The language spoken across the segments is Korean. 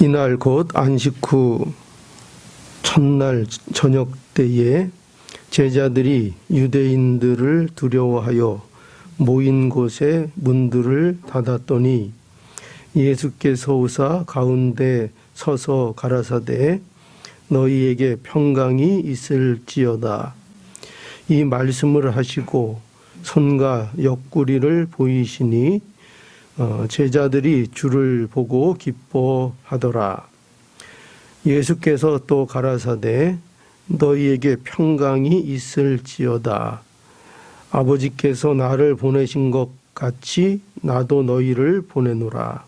이날 곧 안식 후 첫날 저녁 때에 제자들이 유대인들을 두려워하여 모인 곳에 문들을 닫았더니 예수께서 오사 가운데 서서 가라사대 너희에게 평강이 있을지어다. 이 말씀을 하시고 손과 옆구리를 보이시니 제자들이 주를 보고 기뻐하더라. 예수께서 또 가라사대 너희에게 평강이 있을지어다. 아버지께서 나를 보내신 것 같이 나도 너희를 보내노라.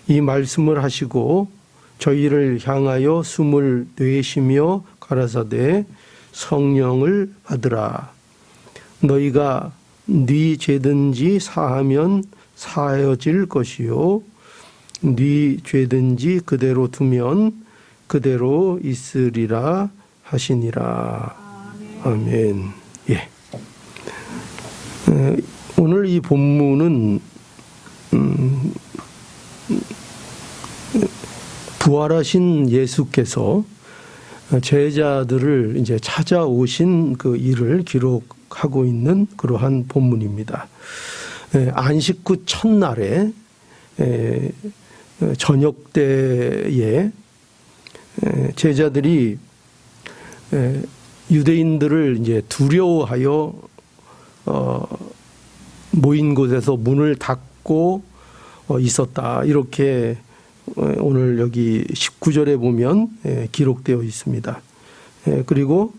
이 말씀을 하시고 저희를 향하여 숨을 내쉬며 가라사대 성령을 받으라. 너희가 네 죄든지 사하면 사하여질 것이요 네 죄든지 그대로 두면 그대로 있으리라 하시니라. 아멘. 예. 오늘 이 본문은 부활하신 예수께서 제자들을 이제 찾아오신 그 일을 기록하고 있는 그러한 본문입니다. 안식 후 첫날에 저녁 때에 제자들이 유대인들을 이제 두려워하여 모인 곳에서 문을 닫고 있었다. 이렇게 오늘 여기 19절에 보면 기록되어 있습니다. 그리고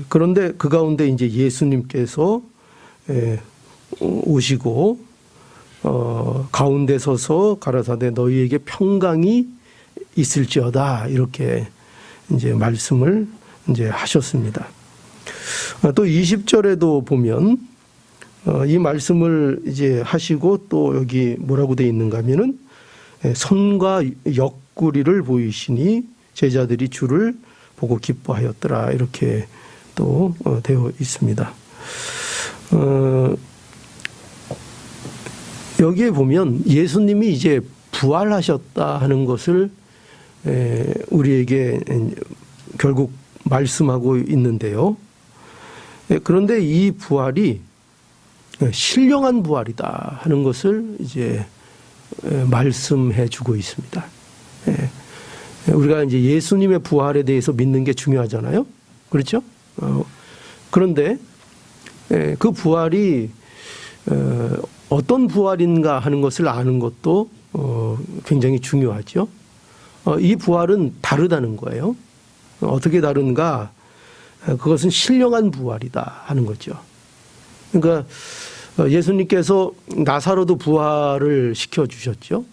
그런데 그 가운데 이제 예수님께서 오시고 가운데 서서 가라사대 너희에게 평강이 있을지어다 이렇게 이제 말씀을 이제 하셨습니다. 또 20절에도 보면 이 말씀을 이제 하시고 또 여기 뭐라고 되어 있는가 하면은 손과 옆구리를 보이시니 제자들이 주를 보고 기뻐하였더라 이렇게 또 되어 있습니다. 여기에 보면 예수님이 이제 부활하셨다 하는 것을 우리에게 결국 말씀하고 있는데요. 그런데 이 부활이 신령한 부활이다 하는 것을 이제 말씀해 주고 있습니다. 우리가 이제 예수님의 부활에 대해서 믿는 게 중요하잖아요. 그렇죠? 그런데 그 부활이 어떤 부활인가 하는 것을 아는 것도 굉장히 중요하죠. 이 부활은 다르다는 거예요. 어떻게 다른가? 그것은 신령한 부활이다 하는 거죠. 그러니까 예수님께서 나사로도 부활을 시켜주셨죠.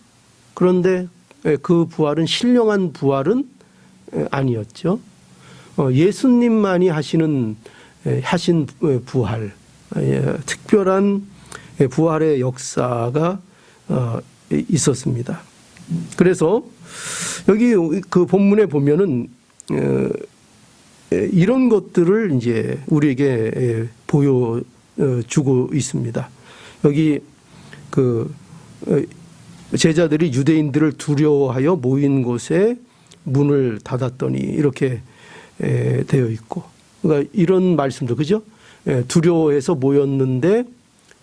그런데 그 부활은 신령한 부활은 아니었죠. 예수님만이 하신 부활, 특별한 부활의 역사가 있었습니다. 그래서 여기 그 본문에 보면은 이런 것들을 이제 우리에게 보여주고 있습니다. 여기 그 제자들이 유대인들을 두려워하여 모인 곳에 문을 닫았더니 이렇게 되어 있고, 그러니까 이런 말씀도 그죠? 두려워해서 모였는데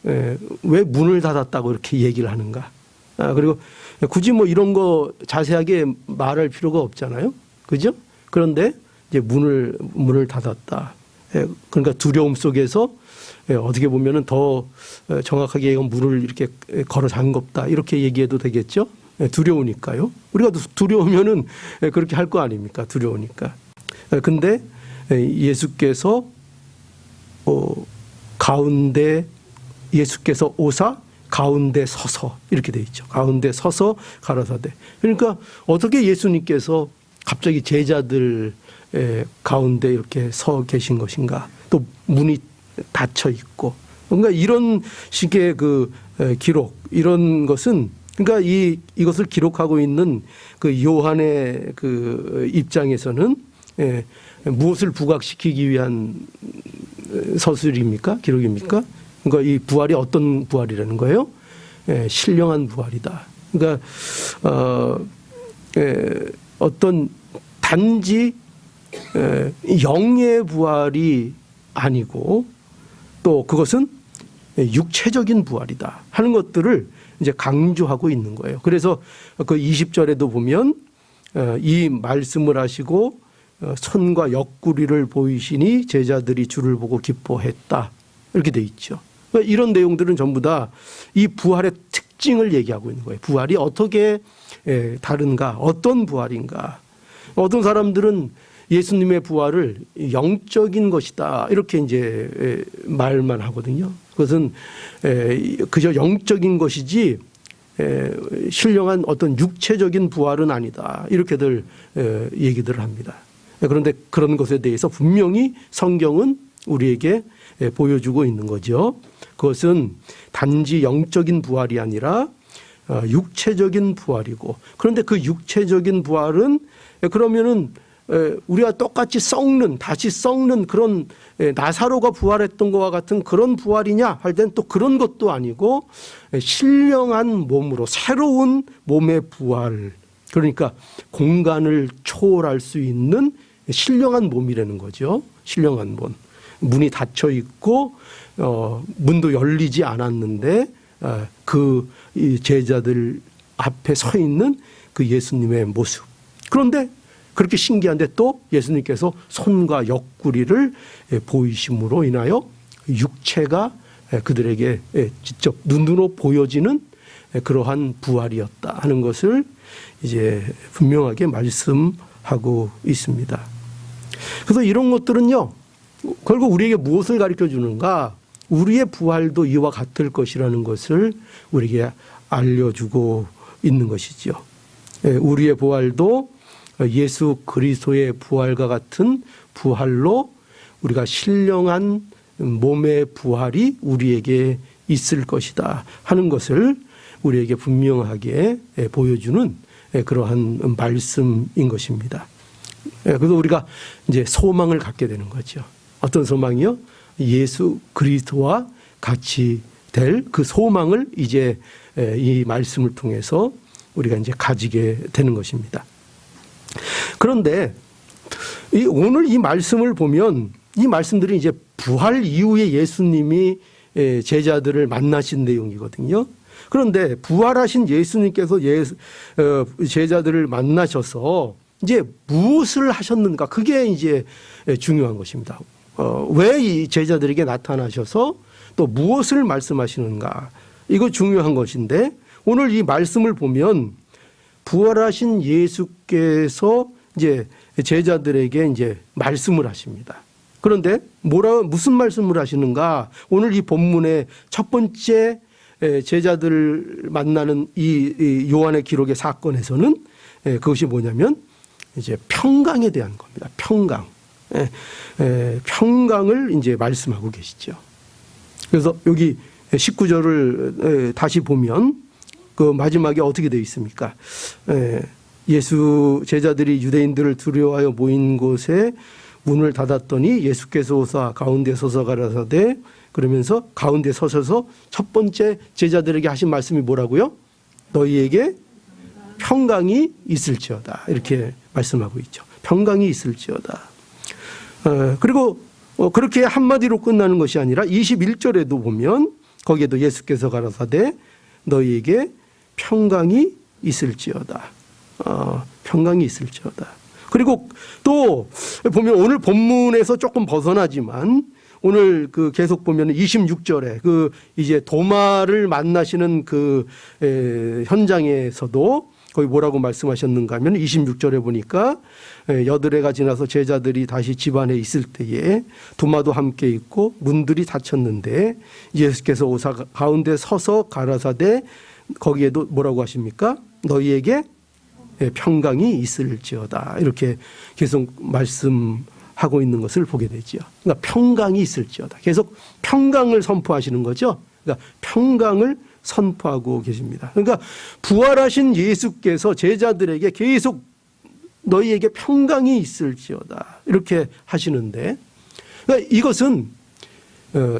왜 문을 닫았다고 이렇게 얘기를 하는가? 그리고 굳이 뭐 이런 거 자세하게 말할 필요가 없잖아요, 그죠? 그런데 이제 문을 닫았다. 그러니까 두려움 속에서 어떻게 보면은 더 정확하게 문을 이렇게 걸어 잠궜다 이렇게 얘기해도 되겠죠? 두려우니까요. 우리가 두려우면은 그렇게 할 거 아닙니까? 두려우니까. 근데 예수께서 가운데 예수께서 오사 가운데 서서 이렇게 돼 있죠. 가운데 서서 가라사대. 그러니까 어떻게 예수님께서 갑자기 제자들 가운데 이렇게 서 계신 것인가? 또 문이 닫혀 있고. 그러니까 이런 식의 그 기록, 이런 것은 그러니까 이것을 기록하고 있는 그 요한의 그 입장에서는 무엇을 부각시키기 위한 서술입니까? 기록입니까? 그러니까 이 부활이 어떤 부활이라는 거예요? 신령한 부활이다. 그러니까 어떤 단지 영의 부활이 아니고 또 그것은 육체적인 부활이다 하는 것들을 이제 강조하고 있는 거예요. 그래서 그 20절에도 보면 이 말씀을 하시고 손과 옆구리를 보이시니 제자들이 주를 보고 기뻐했다 이렇게 돼 있죠. 그러니까 이런 내용들은 전부 다 이 부활의 특징을 얘기하고 있는 거예요. 부활이 어떻게 다른가, 어떤 부활인가. 어떤 사람들은 예수님의 부활을 영적인 것이다 이렇게 이제 말만 하거든요. 그것은 그저 영적인 것이지 신령한 어떤 육체적인 부활은 아니다 이렇게들 얘기들을 합니다. 그런데 그런 것에 대해서 분명히 성경은 우리에게 보여주고 있는 거죠. 그것은 단지 영적인 부활이 아니라 육체적인 부활이고, 그런데 그 육체적인 부활은 그러면은 우리가 똑같이 다시 썩는 그런 나사로가 부활했던 것과 같은 그런 부활이냐 할 때는 또 그런 것도 아니고 신령한 몸으로 새로운 몸의 부활, 그러니까 공간을 초월할 수 있는 신령한 몸이라는 거죠. 신령한 몸. 문이 닫혀 있고 문도 열리지 않았는데 그 제자들 앞에 서 있는 그 예수님의 모습. 그런데 그렇게 신기한데 또 예수님께서 손과 옆구리를 보이심으로 인하여 육체가 그들에게 직접 눈으로 보여지는 그러한 부활이었다 하는 것을 이제 분명하게 말씀하고 있습니다. 그래서 이런 것들은요, 결국 우리에게 무엇을 가르쳐 주는가? 우리의 부활도 이와 같을 것이라는 것을 우리에게 알려주고 있는 것이죠. 우리의 부활도 예수 그리스도의 부활과 같은 부활로 우리가 신령한 몸의 부활이 우리에게 있을 것이다 하는 것을 우리에게 분명하게 보여주는 그러한 말씀인 것입니다. 그래서 우리가 이제 소망을 갖게 되는 거죠. 어떤 소망이요? 예수 그리스도와 같이 될 그 소망을 이제 이 말씀을 통해서 우리가 이제 가지게 되는 것입니다. 그런데 오늘 이 말씀을 보면 이 말씀들이 이제 부활 이후에 예수님이 제자들을 만나신 내용이거든요. 그런데 부활하신 예수님께서 제자들을 만나셔서 이제 무엇을 하셨는가? 그게 이제 중요한 것입니다. 왜 이 제자들에게 나타나셔서 또 무엇을 말씀하시는가? 이거 중요한 것인데 오늘 이 말씀을 보면 부활하신 예수께서 이제 제자들에게 이제 말씀을 하십니다. 그런데 무슨 말씀을 하시는가? 오늘 이 본문의 첫 번째 제자들을 만나는 이 요한의 기록의 사건에서는 그것이 뭐냐면 이제 평강에 대한 겁니다. 평강. 평강을 이제 말씀하고 계시죠. 그래서 여기 19절을 다시 보면 그 마지막에 어떻게 되어 있습니까? 예수 제자들이 유대인들을 두려워하여 모인 곳에 문을 닫았더니 예수께서 오사 가운데 서서 가라사대, 그러면서 가운데 서셔서 첫 번째 제자들에게 하신 말씀이 뭐라고요? 너희에게 평강이 있을지어다. 이렇게 말씀하고 있죠. 평강이 있을지어다. 그리고 그렇게 한마디로 끝나는 것이 아니라 21절에도 보면 거기에도 예수께서 가라사대 너희에게 평강이 있을지어다. 평강이 있을지어다. 그리고 또 보면 오늘 본문에서 조금 벗어나지만 오늘 그 계속 보면 26절에 그 이제 도마를 만나시는 그 현장에서도 거기 뭐라고 말씀하셨는가 하면 26절에 보니까 8해가 지나서 제자들이 다시 집안에 있을 때에 도마도 함께 있고 문들이 닫혔는데 예수께서 오사 가운데 서서 가라사대 거기에도 뭐라고 하십니까? 너희에게 평강이 있을지어다. 이렇게 계속 말씀하고 있는 것을 보게 되죠. 그러니까 평강이 있을지어다. 계속 평강을 선포하시는 거죠. 그러니까 평강을 선포하고 계십니다. 그러니까 부활하신 예수께서 제자들에게 계속 너희에게 평강이 있을지어다. 이렇게 하시는데 그러니까 이것은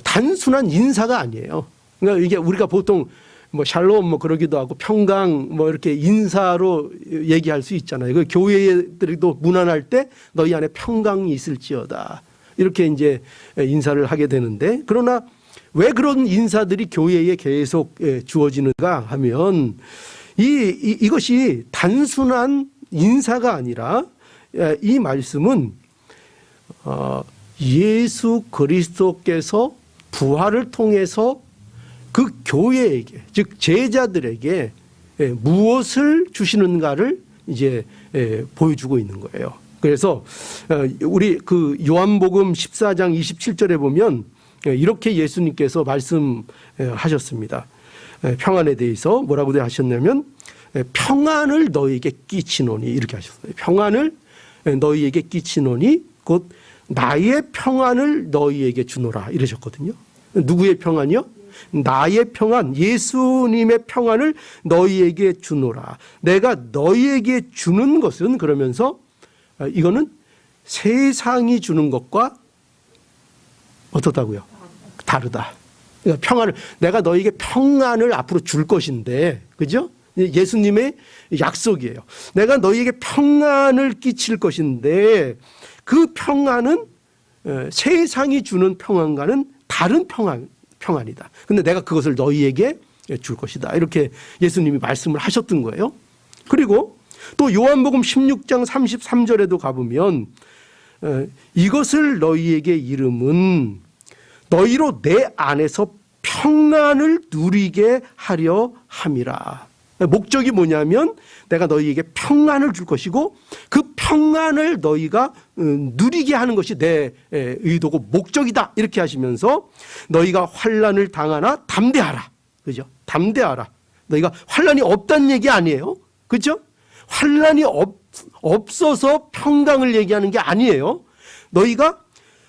단순한 인사가 아니에요. 그러니까 이게 우리가 보통 뭐 샬롬 뭐 그러기도 하고 평강 뭐 이렇게 인사로 얘기할 수 있잖아요. 그 교회들도 문안할 때 너희 안에 평강이 있을지어다 이렇게 이제 인사를 하게 되는데, 그러나 왜 그런 인사들이 교회에 계속 주어지는가 하면 이것이 단순한 인사가 아니라 이 말씀은 예수 그리스도께서 부활을 통해서 그 교회에게, 즉 제자들에게 무엇을 주시는가를 이제 보여주고 있는 거예요. 그래서 우리 그 요한복음 14장 27절에 보면 이렇게 예수님께서 말씀하셨습니다. 평안에 대해서 뭐라고 하셨냐면 평안을 너희에게 끼치노니 이렇게 하셨어요. 평안을 너희에게 끼치노니 곧 나의 평안을 너희에게 주노라 이러셨거든요. 누구의 평안이요? 나의 평안, 예수님의 평안을 너희에게 주노라. 내가 너희에게 주는 것은, 그러면서 이거는 세상이 주는 것과 어떻다고요? 다르다. 그러니까 평안을, 내가 너희에게 평안을 앞으로 줄 것인데, 그죠? 예수님의 약속이에요. 내가 너희에게 평안을 끼칠 것인데 그 평안은 세상이 주는 평안과는 다른 평안이다. 근데 내가 그것을 너희에게 줄 것이다. 이렇게 예수님이 말씀을 하셨던 거예요. 그리고 또 요한복음 16장 33절에도 가보면 이것을 너희에게 이름은 너희로 내 안에서 평안을 누리게 하려 함이라. 목적이 뭐냐면 내가 너희에게 평안을 줄 것이고 그 평안을 너희가 누리게 하는 것이 내 의도고 목적이다. 이렇게 하시면서 너희가 환난을 당하나 담대하라. 그죠? 담대하라. 너희가 환난이 없다는 얘기 아니에요. 그죠? 환난이 없어서 평강을 얘기하는 게 아니에요. 너희가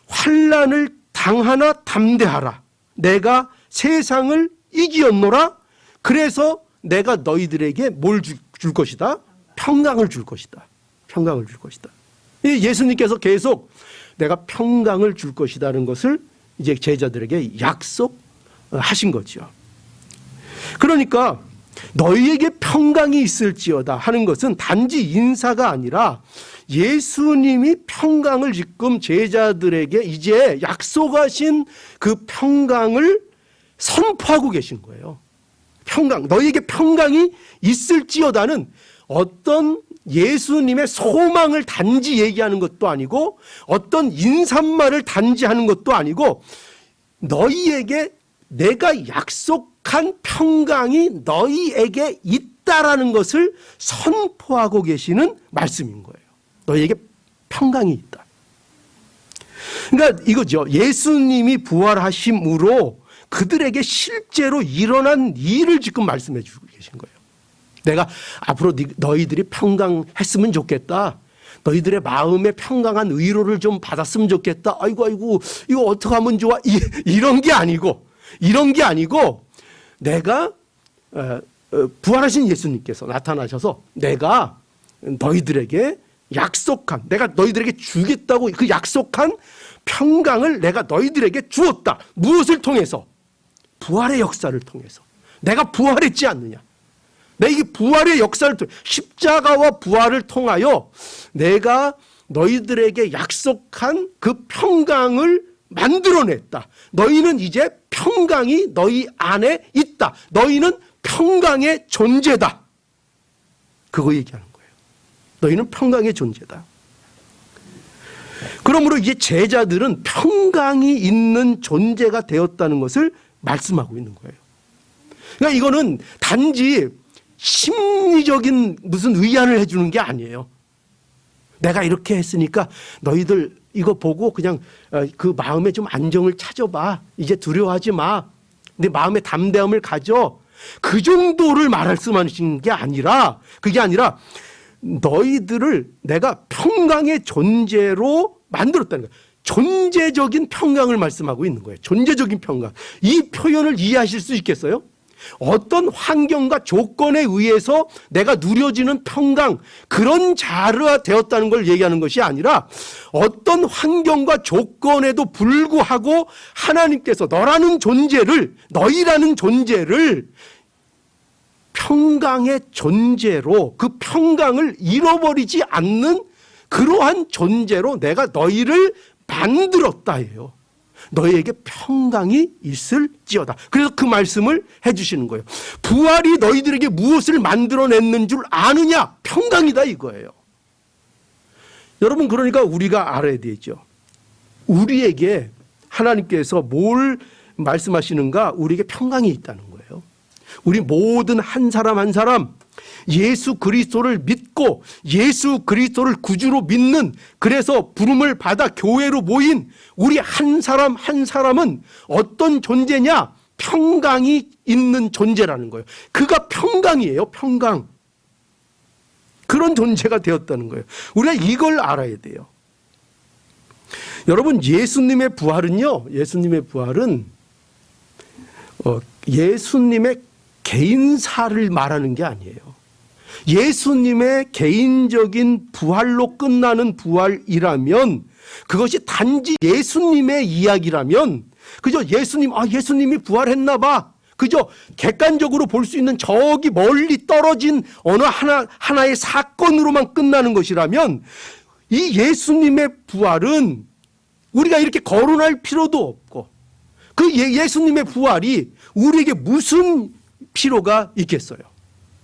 환난을 당하나 담대하라. 내가 세상을 이기었노라. 그래서 내가 너희들에게 뭘 줄 것이다? 평강을 줄 것이다. 평강을 줄 것이다. 예수님께서 계속 내가 평강을 줄 것이라는 것을 이제 제자들에게 약속하신 거죠. 그러니까 너희에게 평강이 있을지어다 하는 것은 단지 인사가 아니라 예수님이 평강을 지금 제자들에게 이제 약속하신 그 평강을 선포하고 계신 거예요. 평강, 너희에게 평강이 있을지어다는 어떤 예수님의 소망을 단지 얘기하는 것도 아니고 어떤 인사말을 단지 하는 것도 아니고 너희에게 내가 약속한 평강이 너희에게 있다라는 것을 선포하고 계시는 말씀인 거예요. 너희에게 평강이 있다. 그러니까 이거죠. 예수님이 부활하심으로 그들에게 실제로 일어난 일을 지금 말씀해 주고 계신 거예요. 내가 앞으로 너희들이 평강했으면 좋겠다. 너희들의 마음에 평강한 위로를 좀 받았으면 좋겠다. 아이고 이거 어떻게 하면 좋아? 이런 게 아니고 내가 부활하신 예수님께서 나타나셔서 내가 너희들에게 약속한, 내가 너희들에게 주겠다고 그 약속한 평강을 내가 너희들에게 주었다. 무엇을 통해서? 부활의 역사를 통해서. 내가 부활했지 않느냐. 내 이 부활의 역사를 통해 십자가와 부활을 통하여 내가 너희들에게 약속한 그 평강을 만들어냈다. 너희는 이제 평강이 너희 안에 있다. 너희는 평강의 존재다. 그거 얘기하는 거예요. 너희는 평강의 존재다. 그러므로 이제 제자들은 평강이 있는 존재가 되었다는 것을 말씀하고 있는 거예요. 그러니까 이거는 단지 심리적인 무슨 위안을 해주는 게 아니에요. 내가 이렇게 했으니까 너희들 이거 보고 그냥 그 마음에 좀 안정을 찾아봐. 이제 두려워하지 마. 내 마음에 담대함을 가져. 그 정도를 말씀하시는 게 아니라, 그게 아니라 너희들을 내가 평강의 존재로 만들었다는 거예요. 존재적인 평강을 말씀하고 있는 거예요. 존재적인 평강. 이 표현을 이해하실 수 있겠어요? 어떤 환경과 조건에 의해서 내가 누려지는 평강, 그런 자르가 되었다는 걸 얘기하는 것이 아니라 어떤 환경과 조건에도 불구하고 하나님께서 너라는 존재를, 너희라는 존재를 평강의 존재로 그 평강을 잃어버리지 않는 그러한 존재로 내가 너희를 만들었다예요. 너희에게 평강이 있을지어다. 그래서 그 말씀을 해주시는 거예요. 부활이 너희들에게 무엇을 만들어냈는 줄 아느냐? 평강이다 이거예요. 여러분, 그러니까 우리가 알아야 되죠. 우리에게 하나님께서 뭘 말씀하시는가? 우리에게 평강이 있다는 거예요. 우리 모든 한 사람 한 사람 예수 그리스도를 믿고 예수 그리스도를 구주로 믿는, 그래서 부름을 받아 교회로 모인 우리 한 사람 한 사람은 어떤 존재냐? 평강이 있는 존재라는 거예요. 그가 평강이에요. 평강. 그런 존재가 되었다는 거예요. 우리가 이걸 알아야 돼요. 여러분, 예수님의 부활은요, 예수님의 부활은 예수님의 개인사를 말하는 게 아니에요. 예수님의 개인적인 부활로 끝나는 부활이라면, 그것이 단지 예수님의 이야기라면, 그죠? 예수님이 부활했나 봐. 그죠? 객관적으로 볼 수 있는 저기 멀리 떨어진 어느 하나의 사건으로만 끝나는 것이라면, 이 예수님의 부활은 우리가 이렇게 거론할 필요도 없고, 그 예수님의 부활이 우리에게 무슨 필요가 있겠어요?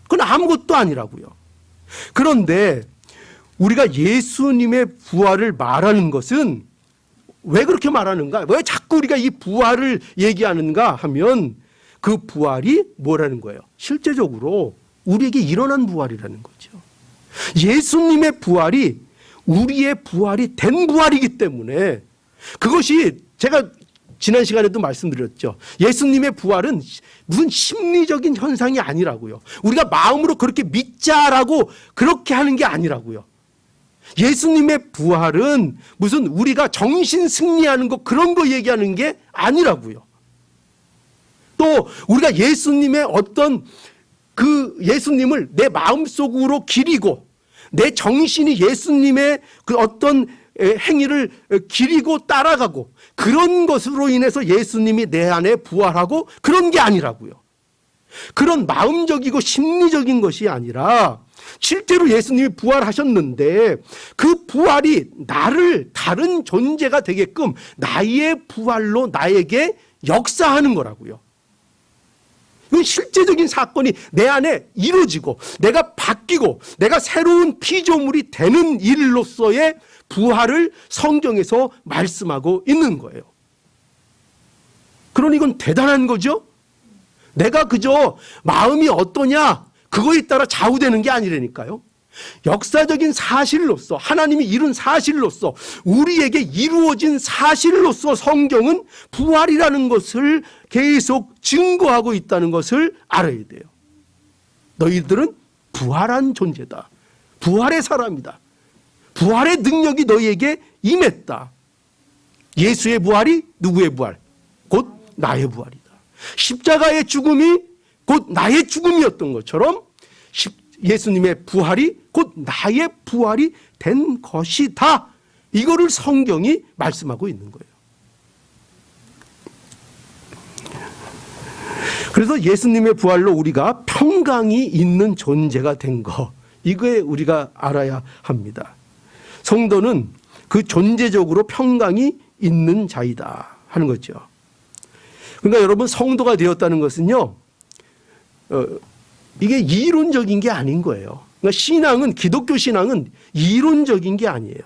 그건 아무것도 아니라고요. 그런데 우리가 예수님의 부활을 말하는 것은 왜 그렇게 말하는가? 왜 자꾸 우리가 이 부활을 얘기하는가 하면, 그 부활이 뭐라는 거예요? 실제적으로 우리에게 일어난 부활이라는 거죠. 예수님의 부활이 우리의 부활이 된 부활이기 때문에, 그것이 제가 지난 시간에도 말씀드렸죠. 예수님의 부활은 무슨 심리적인 현상이 아니라고요. 우리가 마음으로 그렇게 믿자라고 그렇게 하는 게 아니라고요. 예수님의 부활은 무슨 우리가 정신 승리하는 거, 그런 거 얘기하는 게 아니라고요. 또 우리가 예수님의 어떤 그 예수님을 내 마음속으로 기리고 내 정신이 예수님의 그 어떤 행위를 기리고 따라가고, 그런 것으로 인해서 예수님이 내 안에 부활하고, 그런 게 아니라고요. 그런 마음적이고 심리적인 것이 아니라 실제로 예수님이 부활하셨는데 그 부활이 나를 다른 존재가 되게끔 나의 부활로 나에게 역사하는 거라고요. 이건 실제적인 사건이 내 안에 이루어지고 내가 바뀌고 내가 새로운 피조물이 되는 일로서의 부활을 성경에서 말씀하고 있는 거예요. 그러니 이건 대단한 거죠. 내가 그저 마음이 어떠냐 그거에 따라 좌우되는 게 아니라니까요. 역사적인 사실로서, 하나님이 이룬 사실로서, 우리에게 이루어진 사실로서 성경은 부활이라는 것을 계속 증거하고 있다는 것을 알아야 돼요. 너희들은 부활한 존재다. 부활의 사람이다. 부활의 능력이 너희에게 임했다. 예수의 부활이 누구의 부활? 곧 나의 부활이다. 십자가의 죽음이 곧 나의 죽음이었던 것처럼 예수님의 부활이 곧 나의 부활이 된 것이다. 이거를 성경이 말씀하고 있는 거예요. 그래서 예수님의 부활로 우리가 평강이 있는 존재가 된 거, 이거에 우리가 알아야 합니다. 성도는 그 존재적으로 평강이 있는 자이다 하는 거죠. 그러니까 여러분, 성도가 되었다는 것은요, 이게 이론적인 게 아닌 거예요. 그러니까 신앙은, 기독교 신앙은 이론적인 게 아니에요.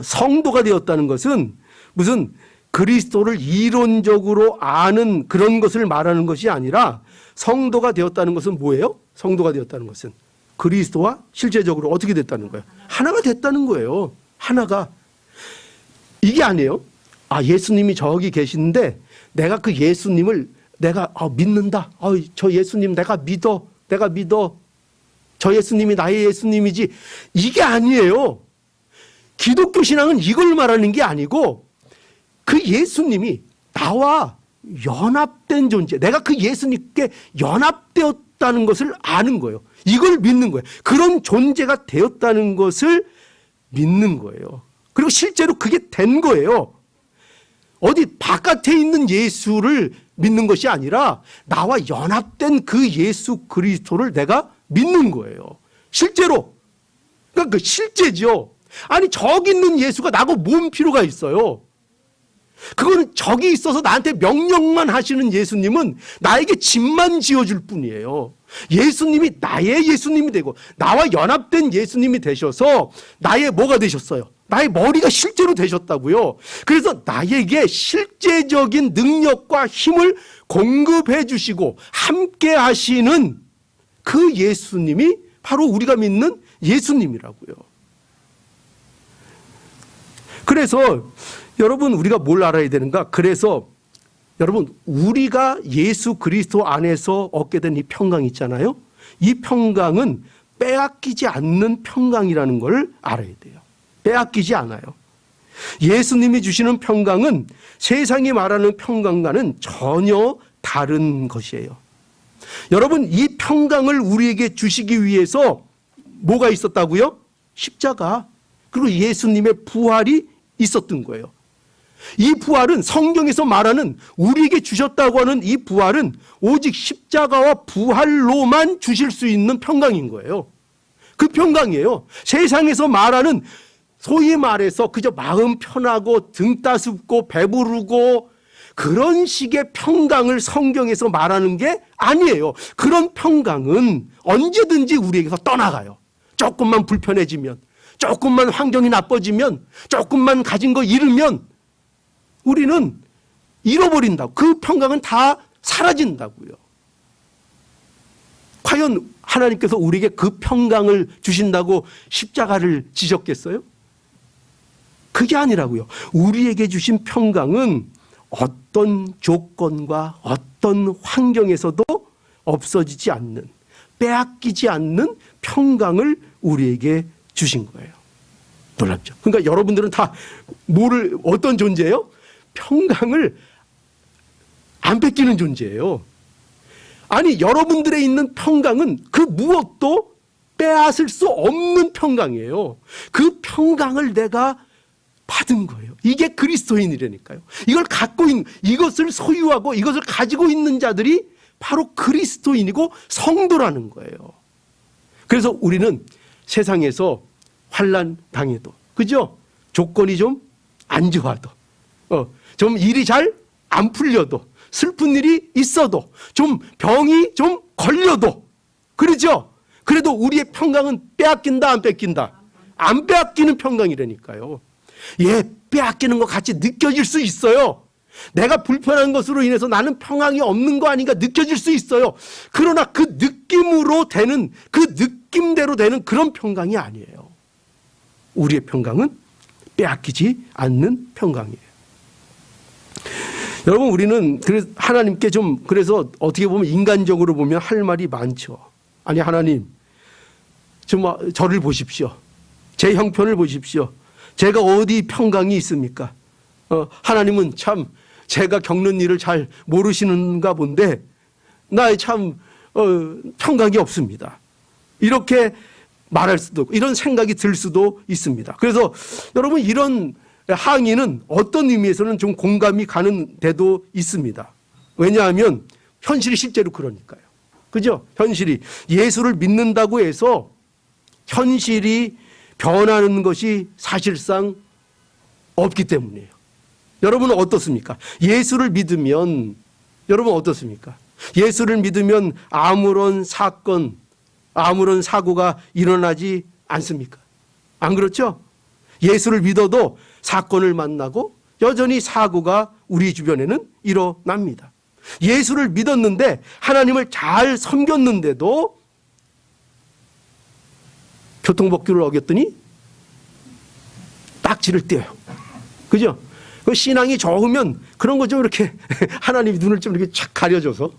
성도가 되었다는 것은 무슨 그리스도를 이론적으로 아는 그런 것을 말하는 것이 아니라, 성도가 되었다는 것은 뭐예요? 성도가 되었다는 것은 그리스도와 실제적으로 어떻게 됐다는 거예요? 하나가 됐다는 거예요. 하나가. 이게 아니에요. 아, 예수님이 저기 계시는데 내가 그 예수님을 내가 믿는다. 저 예수님 내가 믿어. 저 예수님이 나의 예수님이지. 이게 아니에요. 기독교 신앙은 이걸 말하는 게 아니고, 그 예수님이 나와 연합된 존재, 내가 그 예수님께 연합되었다는 것을 아는 거예요. 이걸 믿는 거예요. 그런 존재가 되었다는 것을 믿는 거예요. 그리고 실제로 그게 된 거예요. 어디 바깥에 있는 예수를 믿는 것이 아니라 나와 연합된 그 예수 그리스도를 내가 믿는 거예요. 실제로. 그러니까 그 실제죠. 아니 저기 있는 예수가 나하고 뭔 필요가 있어요. 그거는 저기 있어서 나한테 명령만 하시는 예수님은 나에게 집만 지어줄 뿐이에요. 예수님이 나의 예수님이 되고 나와 연합된 예수님이 되셔서 나의 뭐가 되셨어요? 나의 머리가 실제로 되셨다고요. 그래서 나에게 실제적인 능력과 힘을 공급해 주시고 함께 하시는 그 예수님이 바로 우리가 믿는 예수님이라고요. 그래서 여러분 우리가 뭘 알아야 되는가? 그래서 여러분 우리가 예수 그리스도 안에서 얻게 된 이 평강 있잖아요. 이 평강은 빼앗기지 않는 평강이라는 걸 알아야 돼요. 빼앗기지 않아요. 예수님이 주시는 평강은 세상이 말하는 평강과는 전혀 다른 것이에요. 여러분 이 평강을 우리에게 주시기 위해서 뭐가 있었다고요? 십자가 그리고 예수님의 부활이 있었던 거예요. 이 부활은 성경에서 말하는 우리에게 주셨다고 하는 이 부활은 오직 십자가와 부활로만 주실 수 있는 평강인 거예요. 그 평강이에요. 세상에서 말하는 소위 말해서 그저 마음 편하고 등 따숩고 배부르고 그런 식의 평강을 성경에서 말하는 게 아니에요. 그런 평강은 언제든지 우리에게서 떠나가요. 조금만 불편해지면, 조금만 환경이 나빠지면, 조금만 가진 거 잃으면 우리는 잃어버린다고. 그 평강은 다 사라진다고요. 과연 하나님께서 우리에게 그 평강을 주신다고 십자가를 지셨겠어요? 그게 아니라고요. 우리에게 주신 평강은 어떤 조건과 어떤 환경에서도 없어지지 않는, 빼앗기지 않는 평강을 우리에게 주신 거예요. 놀랍죠? 그러니까 여러분들은 다 어떤 존재예요? 평강을 안 뺏기는 존재예요. 아니 여러분들에 있는 평강은 그 무엇도 빼앗을 수 없는 평강이에요. 그 평강을 내가 받은 거예요. 이게 그리스도인이라니까요. 이걸 갖고 있는, 이것을 소유하고 이것을 가지고 있는 자들이 바로 그리스도인이고 성도라는 거예요. 그래서 우리는 세상에서 환난 당해도, 그죠? 조건이 좀 안 좋아도, 좀 일이 잘 안 풀려도, 슬픈 일이 있어도, 좀 병이 좀 걸려도, 그러죠? 그래도 우리의 평강은 빼앗긴다, 안 뺏긴다? 안 빼앗기는 평강이라니까요. 예, 빼앗기는 것 같이 느껴질 수 있어요. 내가 불편한 것으로 인해서 나는 평강이 없는 거 아닌가 느껴질 수 있어요. 그러나 그 느낌으로 되는, 그 느낌대로 되는 그런 평강이 아니에요. 우리의 평강은 빼앗기지 않는 평강이에요. 여러분 우리는 하나님께 그래서 어떻게 보면 인간적으로 보면 할 말이 많죠. 아니 하나님 좀 저를 보십시오. 제 형편을 보십시오. 제가 어디 평강이 있습니까? 하나님은 참 제가 겪는 일을 잘 모르시는가 본데 나의 참 평강이 없습니다. 이렇게 말할 수도 있고 이런 생각이 들 수도 있습니다. 그래서 여러분 이런 항의는 어떤 의미에서는 좀 공감이 가는 데도 있습니다. 왜냐하면 현실이 실제로 그러니까요. 그죠? 현실이 예수를 믿는다고 해서 현실이 변하는 것이 사실상 없기 때문이에요. 여러분은 어떻습니까? 예수를 믿으면 여러분 어떻습니까? 예수를 믿으면 아무런 사건, 아무런 사고가 일어나지 않습니까? 안 그렇죠? 예수를 믿어도 사건을 만나고 여전히 사고가 우리 주변에는 일어납니다. 예수를 믿었는데 하나님을 잘 섬겼는데도 교통법규를 어겼더니 딱지를 떼요. 그죠? 그 신앙이 적으면 그런 거 좀 이렇게 하나님이 눈을 좀 이렇게 착 가려줘서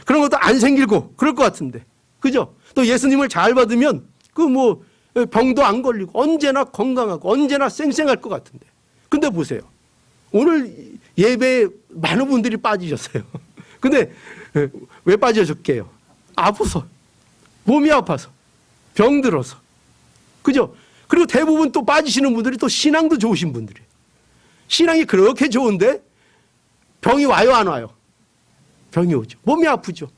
그런 것도 안 생기고 그럴 것 같은데. 그죠? 또 예수님을 잘 받으면 병도 안 걸리고 언제나 건강하고 언제나 쌩쌩할 것 같은데. 근데 보세요. 오늘 예배에 많은 분들이 빠지셨어요. 근데 왜 빠지셨게요? 아파서. 몸이 아파서. 병들어서. 그죠? 그리고 대부분 또 빠지시는 분들이 또 신앙도 좋으신 분들이에요. 신앙이 그렇게 좋은데 병이 와요, 안 와요? 병이 오죠. 몸이 아프죠.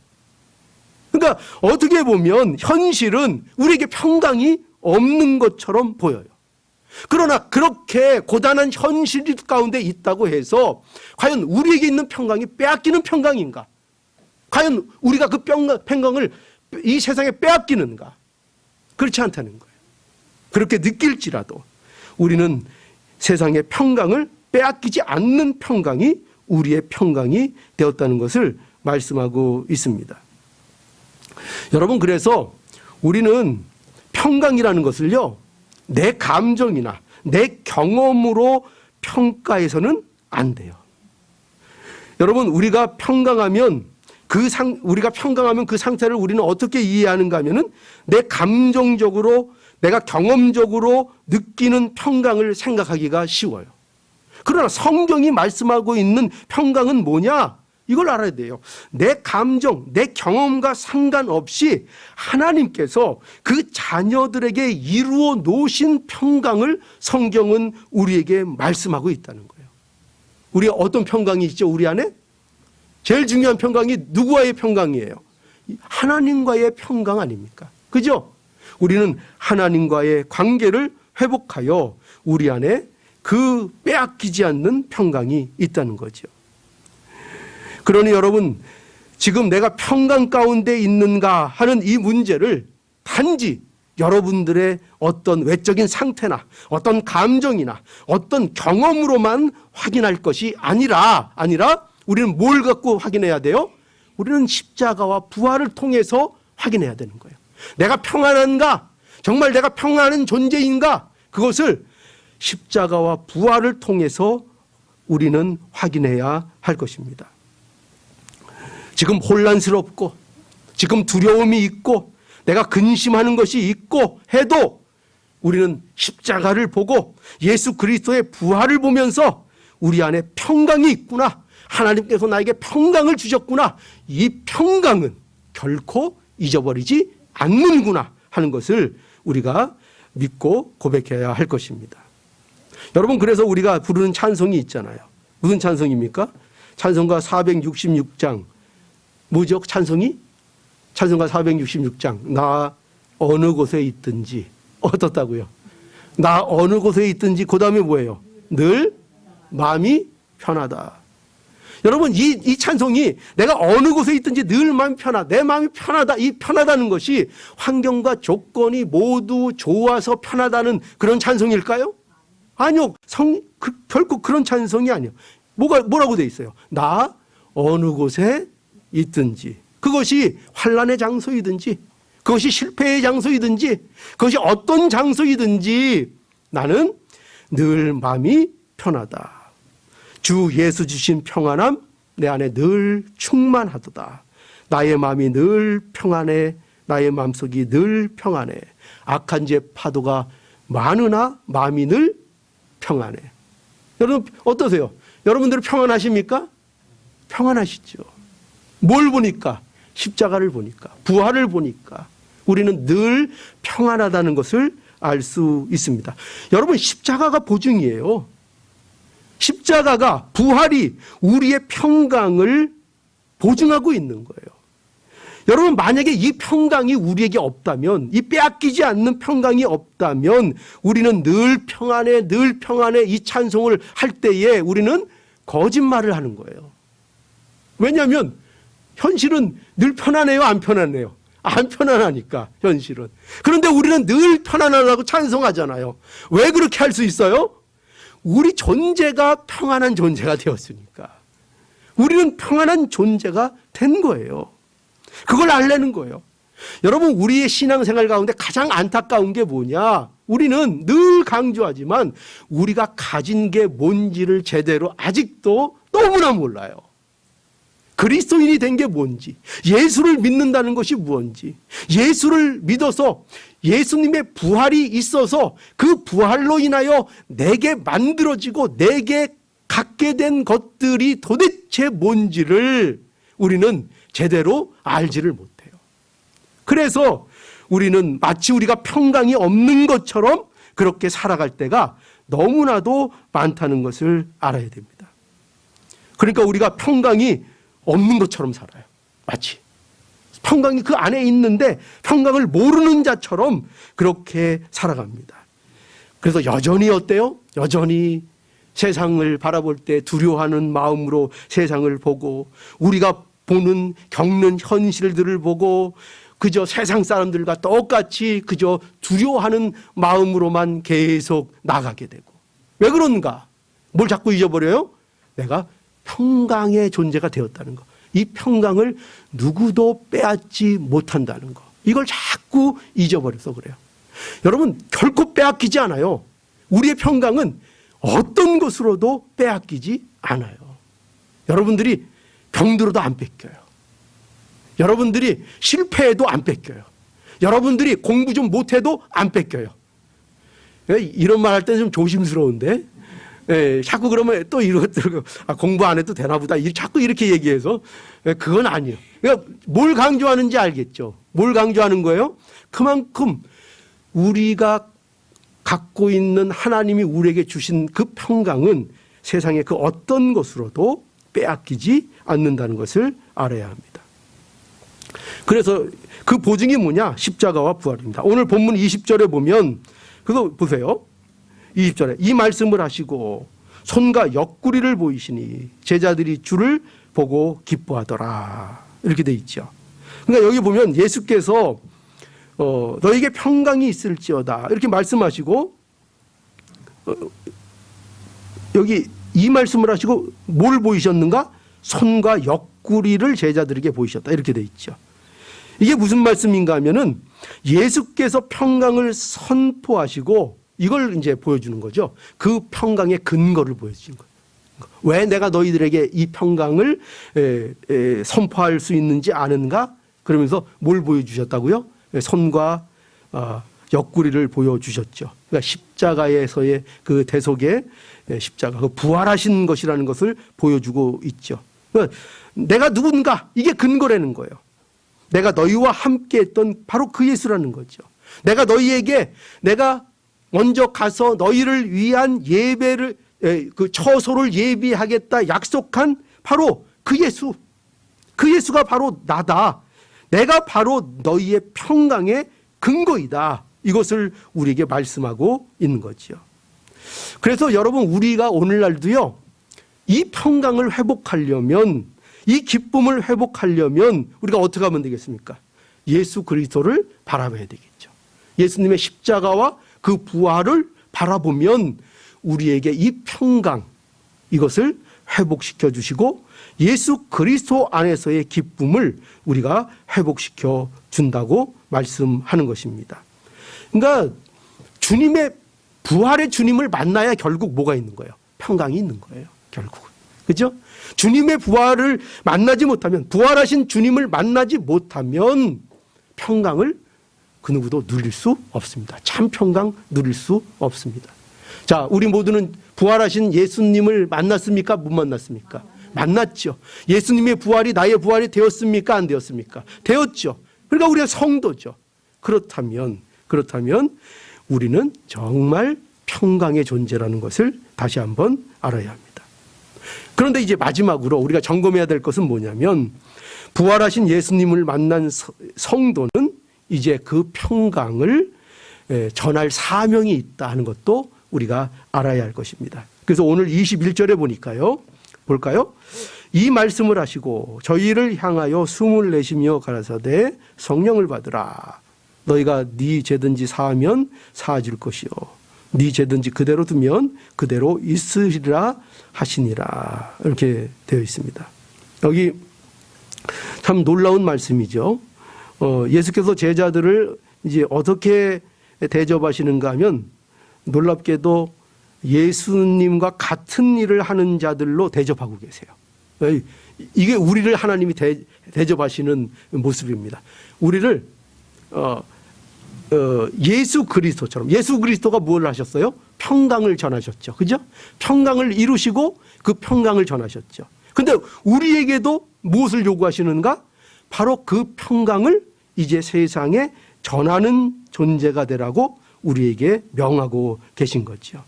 그러니까 어떻게 보면 현실은 우리에게 평강이 없는 것처럼 보여요. 그러나 그렇게 고단한 현실 가운데 있다고 해서 과연 우리에게 있는 평강이 빼앗기는 평강인가? 과연 우리가 그 평강을 이 세상에 빼앗기는가? 그렇지 않다는 거예요. 그렇게 느낄지라도 우리는 세상의 평강을 빼앗기지 않는 평강이 우리의 평강이 되었다는 것을 말씀하고 있습니다. 여러분, 그래서 우리는 평강이라는 것을요, 내 감정이나 내 경험으로 평가해서는 안 돼요. 여러분, 우리가 평강하면 그 상태를 우리는 어떻게 이해하는가 하면은 내 감정적으로, 내가 경험적으로 느끼는 평강을 생각하기가 쉬워요. 그러나 성경이 말씀하고 있는 평강은 뭐냐? 이걸 알아야 돼요. 내 감정, 내 경험과 상관없이 하나님께서 그 자녀들에게 이루어 놓으신 평강을 성경은 우리에게 말씀하고 있다는 거예요. 우리 어떤 평강이 있죠, 우리 안에? 제일 중요한 평강이 누구와의 평강이에요? 하나님과의 평강 아닙니까? 그죠? 우리는 하나님과의 관계를 회복하여 우리 안에 그 빼앗기지 않는 평강이 있다는 거죠. 그러니 여러분, 지금 내가 평강 가운데 있는가 하는 이 문제를 단지 여러분들의 어떤 외적인 상태나 어떤 감정이나 어떤 경험으로만 확인할 것이 아니라 우리는 뭘 갖고 확인해야 돼요? 우리는 십자가와 부활을 통해서 확인해야 되는 거예요. 내가 평안한가? 정말 내가 평안한 존재인가? 그것을 십자가와 부활을 통해서 우리는 확인해야 할 것입니다. 지금 혼란스럽고 지금 두려움이 있고 내가 근심하는 것이 있고 해도 우리는 십자가를 보고 예수 그리스도의 부활을 보면서 우리 안에 평강이 있구나. 하나님께서 나에게 평강을 주셨구나. 이 평강은 결코 잊어버리지 않는구나 하는 것을 우리가 믿고 고백해야 할 것입니다. 여러분, 그래서 우리가 부르는 찬송이 있잖아요. 무슨 찬송입니까? 찬송가 466장. 뭐죠? 찬송이? 찬송가 466장. 나 어느 곳에 있든지. 어떻다고요? 나 어느 곳에 있든지. 그 다음에 뭐예요? 늘 마음이 편하다. 여러분, 이 찬송이 내가 어느 곳에 있든지 늘 마음이 편하다. 내 마음이 편하다. 이 편하다는 것이 환경과 조건이 모두 좋아서 편하다는 그런 찬송일까요? 아니요. 결코 그런 찬송이 아니에요. 뭐라고 돼 있어요? 나 어느 곳에 있든지. 그것이 환난의 장소이든지, 그것이 실패의 장소이든지, 그것이 어떤 장소이든지 나는 늘 마음이 편하다. 주 예수 주신 평안함 내 안에 늘 충만하도다. 나의 마음이 늘 평안해. 나의 마음속이 늘 평안해. 악한 죄 파도가 많으나 마음이 늘 평안해. 여러분 어떠세요? 여러분들은 평안하십니까? 평안하시죠. 뭘 보니까? 십자가를 보니까, 부활을 보니까 우리는 늘 평안하다는 것을 알 수 있습니다. 여러분, 십자가가 보증이에요. 십자가가, 부활이 우리의 평강을 보증하고 있는 거예요. 여러분, 만약에 이 평강이 우리에게 없다면, 이 빼앗기지 않는 평강이 없다면 우리는 늘 평안해, 늘 평안해 이 찬송을 할 때에 우리는 거짓말을 하는 거예요. 왜냐하면 현실은 늘 편안해요, 안 편안해요? 안 편안하니까, 현실은. 그런데 우리는 늘 편안하다고 찬송하잖아요. 왜 그렇게 할 수 있어요? 우리 존재가 평안한 존재가 되었으니까. 우리는 평안한 존재가 된 거예요. 그걸 알려는 거예요. 여러분, 우리의 신앙생활 가운데 가장 안타까운 게 뭐냐? 우리는 늘 강조하지만 우리가 가진 게 뭔지를 제대로 아직도 너무나 몰라요. 그리스도인이 된 게 뭔지, 예수를 믿는다는 것이 무엇인지, 예수를 믿어서 예수님의 부활이 있어서 그 부활로 인하여 내게 만들어지고 내게 갖게 된 것들이 도대체 뭔지를 우리는 제대로 알지를 못해요. 그래서 우리는 마치 우리가 평강이 없는 것처럼 그렇게 살아갈 때가 너무나도 많다는 것을 알아야 됩니다. 그러니까 우리가 평강이 없는 것처럼 살아요. 마치 평강이 그 안에 있는데 평강을 모르는 자처럼 그렇게 살아갑니다. 그래서 여전히 어때요? 여전히 세상을 바라볼 때 두려워하는 마음으로 세상을 보고, 우리가 보는 겪는 현실들을 보고 그저 세상 사람들과 똑같이 그저 두려워하는 마음으로만 계속 나가게 되고. 왜 그런가? 뭘 자꾸 잊어버려요? 내가 평강의 존재가 되었다는 거. 이 평강을 누구도 빼앗지 못한다는 거. 이걸 자꾸 잊어버려서 그래요. 여러분, 결코 빼앗기지 않아요. 우리의 평강은 어떤 것으로도 빼앗기지 않아요. 여러분들이 병들어도 안 뺏겨요. 여러분들이 실패해도 안 뺏겨요. 여러분들이 공부 좀 못해도 안 뺏겨요. 이런 말 할 때는 좀 조심스러운데, 자꾸 그러면 또 이것들 공부 안 해도 되나 보다 자꾸 이렇게 얘기해서, 그건 아니에요. 그러니까 뭘 강조하는지 알겠죠? 뭘 강조하는 거예요? 그만큼 우리가 갖고 있는 하나님이 우리에게 주신 그 평강은 세상의 그 어떤 것으로도 빼앗기지 않는다는 것을 알아야 합니다. 그래서 그 보증이 뭐냐? 십자가와 부활입니다. 오늘 본문 20절에 보면 그거 보세요. 20절에 이 말씀을 하시고 손과 옆구리를 보이시니 제자들이 주를 보고 기뻐하더라. 이렇게 돼 있죠. 그러니까 여기 보면 예수께서 너에게 평강이 있을지어다 이렇게 말씀하시고, 여기 이 말씀을 하시고 뭘 보이셨는가? 손과 옆구리를 제자들에게 보이셨다 이렇게 돼 있죠. 이게 무슨 말씀인가 하면은 예수께서 평강을 선포하시고 이걸 이제 보여주는 거죠. 그 평강의 근거를 보여주신 거예요. 왜 내가 너희들에게 이 평강을 선포할 수 있는지 아는가? 그러면서 뭘 보여주셨다고요? 손과 옆구리를 보여주셨죠. 그러니까 십자가에서의 그 대속의 십자가, 그 부활하신 것이라는 것을 보여주고 있죠. 그러니까 내가 누군가, 이게 근거라는 거예요. 내가 너희와 함께 했던 바로 그 예수라는 거죠. 내가 너희에게 내가 먼저 가서 너희를 위한 예배를, 그 처소를 예비하겠다 약속한 바로 그 예수. 그 예수가 바로 나다. 내가 바로 너희의 평강의 근거이다. 이것을 우리에게 말씀하고 있는 거죠. 그래서 여러분, 우리가 오늘날도요, 이 평강을 회복하려면, 이 기쁨을 회복하려면 우리가 어떻게 하면 되겠습니까? 예수 그리스도를 바라봐야 되겠죠. 예수님의 십자가와 그 부활을 바라보면 우리에게 이 평강, 이것을 회복시켜 주시고 예수 그리스도 안에서의 기쁨을 우리가 회복시켜 준다고 말씀하는 것입니다. 그러니까 주님의 부활의 주님을 만나야 결국 뭐가 있는 거예요? 평강이 있는 거예요. 결국은. 그렇죠? 주님의 부활을 만나지 못하면, 부활하신 주님을 만나지 못하면 평강을 그 누구도 누릴 수 없습니다. 참 평강 누릴 수 없습니다. 자, 우리 모두는 부활하신 예수님을 만났습니까? 못 만났습니까? 만났죠. 예수님의 부활이 나의 부활이 되었습니까? 안 되었습니까? 되었죠. 그러니까 우리가 성도죠. 그렇다면 우리는 정말 평강의 존재라는 것을 다시 한번 알아야 합니다. 그런데 이제 마지막으로 우리가 점검해야 될 것은 뭐냐면, 부활하신 예수님을 만난 성도는 이제 그 평강을 전할 사명이 있다 하는 것도 우리가 알아야 할 것입니다. 그래서 오늘 21절에 보니까요, 볼까요? 이 말씀을 하시고 저희를 향하여 숨을 내쉬며 가라사대 성령을 받으라. 너희가 네 죄든지 사하면 사해질 것이요 네 죄든지 그대로 두면 그대로 있으리라 하시니라. 이렇게 되어 있습니다. 여기 참 놀라운 말씀이죠. 예수께서 제자들을 이제 어떻게 대접하시는가 하면, 놀랍게도 예수님과 같은 일을 하는 자들로 대접하고 계세요. 이게 우리를 하나님이 대접하시는 모습입니다. 우리를 예수 그리스도처럼, 예수 그리스도가 뭘 하셨어요? 평강을 전하셨죠. 그죠? 평강을 이루시고 그 평강을 전하셨죠. 근데 우리에게도 무엇을 요구하시는가? 바로 그 평강을 이제 세상에 전하는 존재가 되라고 우리에게 명하고 계신 거죠.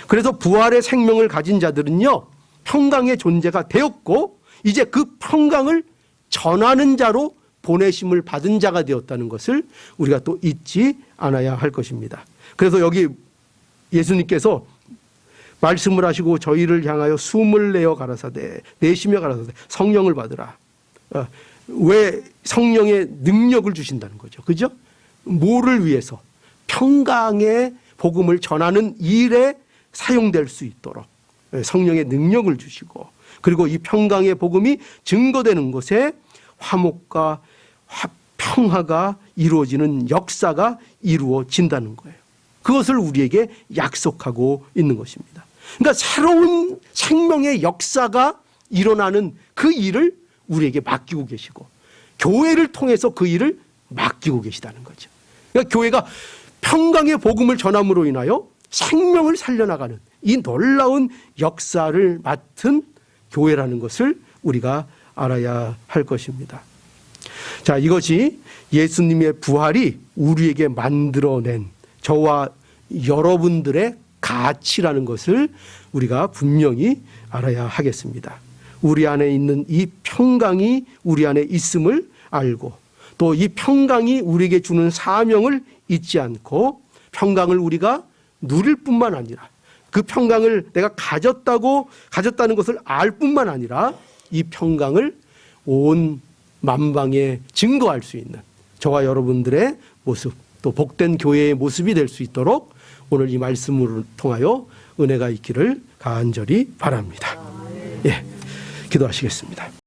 그래서 부활의 생명을 가진 자들은요, 평강의 존재가 되었고 이제 그 평강을 전하는 자로 보내심을 받은 자가 되었다는 것을 우리가 또 잊지 않아야 할 것입니다. 그래서 여기 예수님께서 말씀을 하시고 저희를 향하여 숨을 내어 가라사대, 내쉬며 가라사대, 성령을 받으라. 왜 성령의 능력을 주신다는 거죠. 그죠? 뭐를 위해서? 평강의 복음을 전하는 일에 사용될 수 있도록 성령의 능력을 주시고, 그리고 이 평강의 복음이 증거되는 곳에 화목과 평화가 이루어지는 역사가 이루어진다는 거예요. 그것을 우리에게 약속하고 있는 것입니다. 그러니까 새로운 생명의 역사가 일어나는 그 일을 우리에게 맡기고 계시고, 교회를 통해서 그 일을 맡기고 계시다는 거죠. 그러니까 교회가 평강의 복음을 전함으로 인하여 생명을 살려나가는 이 놀라운 역사를 맡은 교회라는 것을 우리가 알아야 할 것입니다. 자, 이것이 예수님의 부활이 우리에게 만들어낸 저와 여러분들의 가치라는 것을 우리가 분명히 알아야 하겠습니다. 우리 안에 있는 이 평강이 우리 안에 있음을 알고, 또 이 평강이 우리에게 주는 사명을 잊지 않고 평강을 우리가 누릴 뿐만 아니라 그 평강을 내가 가졌다는 것을 알 뿐만 아니라 이 평강을 온 만방에 증거할 수 있는 저와 여러분들의 모습, 또 복된 교회의 모습이 될 수 있도록 오늘 이 말씀을 통하여 은혜가 있기를 간절히 바랍니다. 예, 기도하시겠습니다.